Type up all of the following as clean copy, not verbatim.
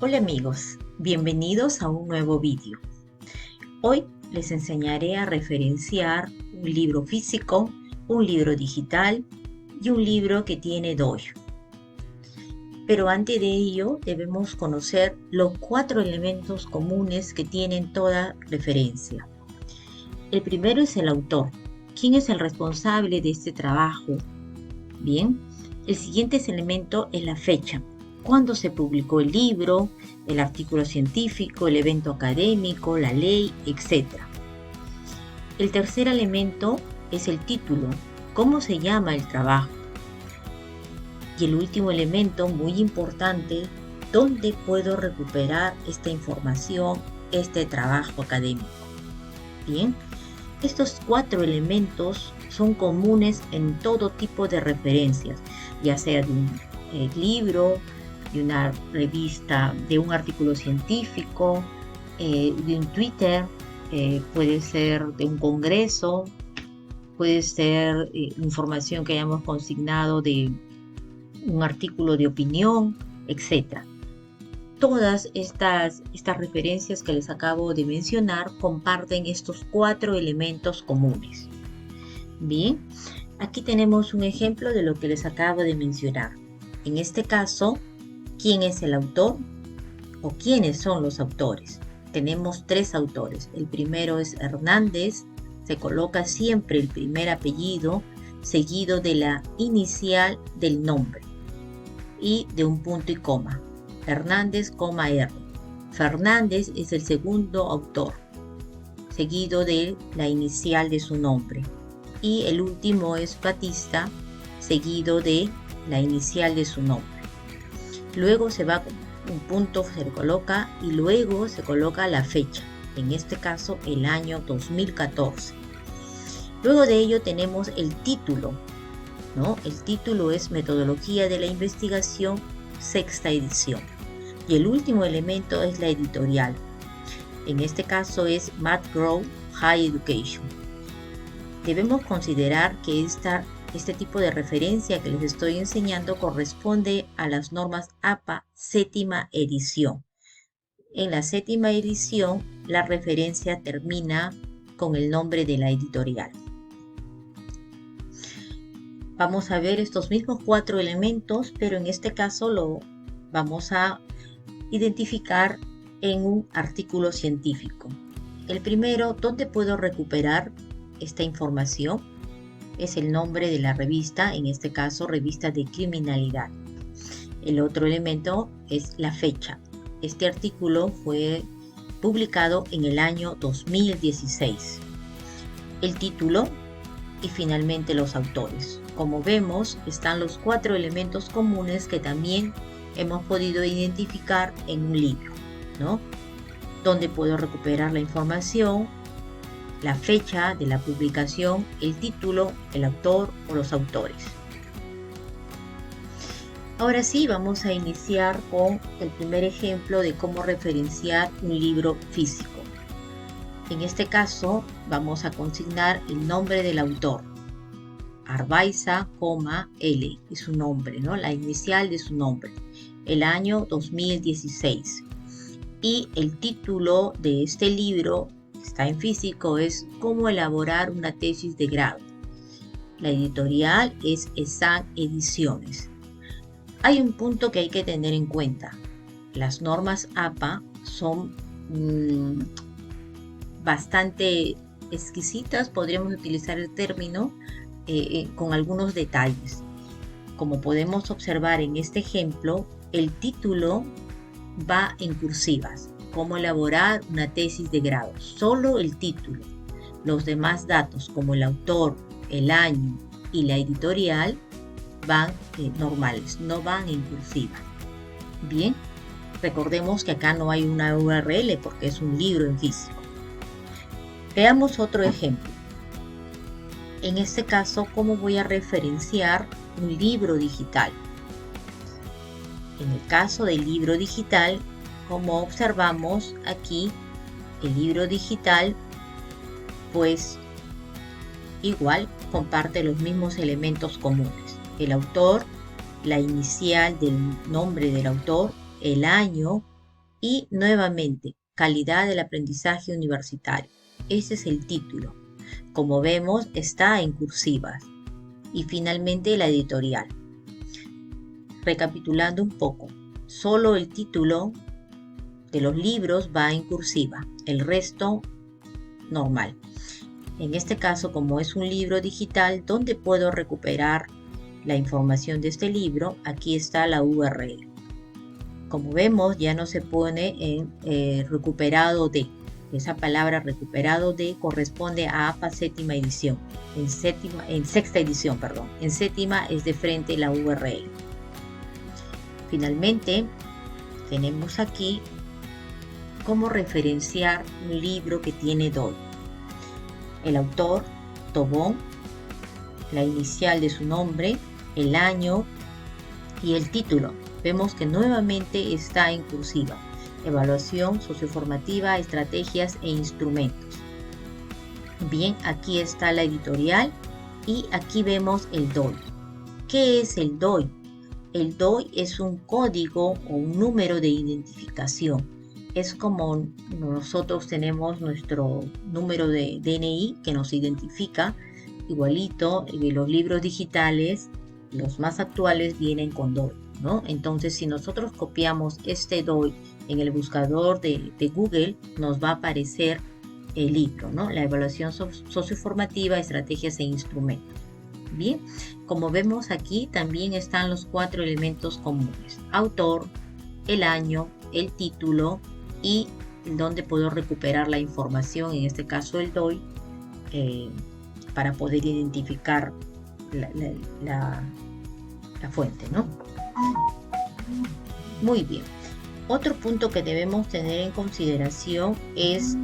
Hola amigos, bienvenidos a un nuevo vídeo. Hoy les enseñaré a referenciar un libro físico, un libro digital y un libro que tiene dojo. Pero antes de ello debemos conocer los 4 elementos comunes que tienen toda referencia. El primero es el autor. ¿Quién es el responsable de este trabajo? Bien, el siguiente elemento es la fecha. ¿Cuándo se publicó el libro, el artículo científico, el evento académico, la ley, etc.? El tercer elemento es el título. ¿Cómo se llama el trabajo? Y el último elemento, muy importante, ¿dónde puedo recuperar esta información, este trabajo académico? Bien, estos 4 elementos son comunes en todo tipo de referencias, ya sea de un libro, de una revista, de un artículo científico, de un Twitter, puede ser de un congreso, puede ser información que hayamos consignado de un artículo de opinión, etc. Todas estas referencias que les acabo de mencionar comparten estos 4 elementos comunes. Bien, aquí tenemos un ejemplo de lo que les acabo de mencionar. En este caso, ¿quién es el autor o quiénes son los autores? Tenemos 3 autores. El primero es Hernández. Se coloca siempre el primer apellido seguido de la inicial del nombre y de un punto y coma. Hernández, R. Fernández es el segundo autor, seguido de la inicial de su nombre. Y el último es Batista, seguido de la inicial de su nombre. Luego se va un punto, se le coloca y luego se coloca la fecha, en este caso el año 2014. Luego de ello tenemos el título, ¿no? El título es Metodología de la Investigación, 6ª edición. Y el último elemento es la editorial. En este caso es McGraw High Education. Debemos considerar que este tipo de referencia que les estoy enseñando corresponde a las normas APA 7ª edición. En la 7ª edición, la referencia termina con el nombre de la editorial. Vamos a ver estos mismos 4 elementos, pero en este caso lo vamos a identificar en un artículo científico. El primero, ¿dónde puedo recuperar esta información? Es el nombre de la revista, en este caso Revista de Criminalidad. El otro elemento es la fecha. Este artículo fue publicado en el año 2016. El título y finalmente los autores. Como vemos, están los 4 elementos comunes que también hemos podido identificar en un libro, ¿no? ¿Dónde puedo recuperar la información? La fecha de la publicación, el título, el autor o los autores. Ahora sí, vamos a iniciar con el primer ejemplo de cómo referenciar un libro físico. En este caso, vamos a consignar el nombre del autor. Arbaiza, L, es su nombre, ¿no? La inicial de su nombre. El año 2016. Y el título de este libro, está en físico, es Cómo elaborar una tesis de grado. La editorial es ESAN Ediciones. Hay un punto que hay que tener en cuenta. Las normas APA son bastante exquisitas, podríamos utilizar el término, con algunos detalles. Como podemos observar en este ejemplo, el título va en cursivas. Cómo elaborar una tesis de grado. Solo el título. Los demás datos, como el autor, el año y la editorial, van normales, no van en cursiva. Bien, recordemos que acá no hay una URL porque es un libro en físico. Veamos otro ejemplo. En este caso, ¿cómo voy a referenciar un libro digital? En el caso del libro digital, como observamos aquí, el libro digital, pues igual comparte los mismos elementos comunes. El autor, la inicial del nombre del autor, el año Y nuevamente, calidad del aprendizaje universitario. Ese es el título. Como vemos, está en cursivas. Y finalmente la editorial. Recapitulando un poco, solo el título de los libros va en cursiva, el resto normal. En este caso, como es un libro digital, ¿dónde puedo recuperar la información de este libro? Aquí está la URL. Como vemos, ya no se pone en recuperado de. Esa palabra recuperado de corresponde a APA séptima edición. En sexta edición, perdón. En séptima es de frente la URL. Finalmente, tenemos aquí cómo referenciar un libro que tiene DOI. El autor, Tobón, la inicial de su nombre, el año y el título. Vemos que nuevamente está en cursiva. Evaluación socioformativa, estrategias e instrumentos. Bien, aquí está la editorial y aquí vemos el DOI. ¿Qué es el DOI? El DOI es un código o un número de identificación. Es como nosotros tenemos nuestro número de DNI que nos identifica, igualito. Los libros digitales, los más actuales, vienen con DOI, ¿no? Entonces, si nosotros copiamos este DOI en el buscador de Google, nos va a aparecer el libro, ¿no? La evaluación socioformativa, estrategias e instrumentos. Bien, como vemos aquí también están los 4 elementos comunes: autor, el año, el título y donde puedo recuperar la información, en este caso el DOI, para poder identificar la fuente, ¿no? Muy bien. Otro punto que debemos tener en consideración es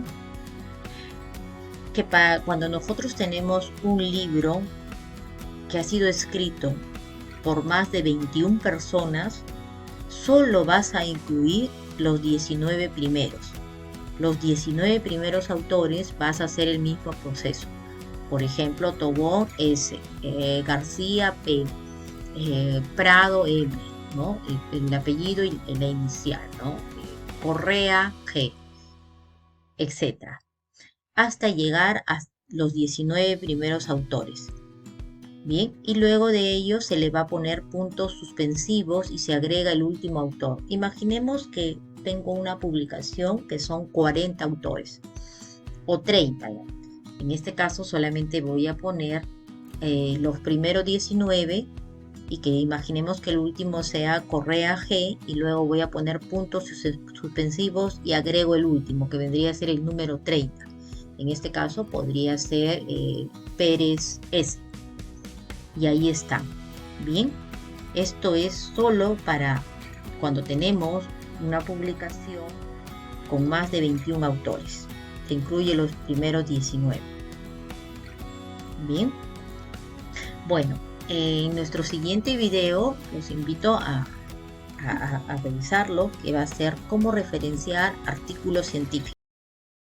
que cuando nosotros tenemos un libro que ha sido escrito por más de 21 personas, solo vas a incluir los 19 primeros. Los 19 primeros autores vas a hacer el mismo proceso. Por ejemplo, Tobón S, García P, Prado M, ¿no? El apellido y la inicial, ¿no? Correa G, etc. Hasta llegar a los 19 primeros autores. Bien, y luego de ello se le va a poner puntos suspensivos y se agrega el último autor. Imaginemos que tengo una publicación que son 40 autores o 30. En este caso solamente voy a poner los primeros 19 y que imaginemos que el último sea Correa G, y luego voy a poner puntos suspensivos y agrego el último, que vendría a ser el número 30. En este caso podría ser Pérez S. Y ahí está. Bien, esto es solo para cuando tenemos una publicación con más de 21 autores. Se incluye los primeros 19. Bien. Bueno, en nuestro siguiente video los invito a revisarlo, que va a ser cómo referenciar artículos científicos.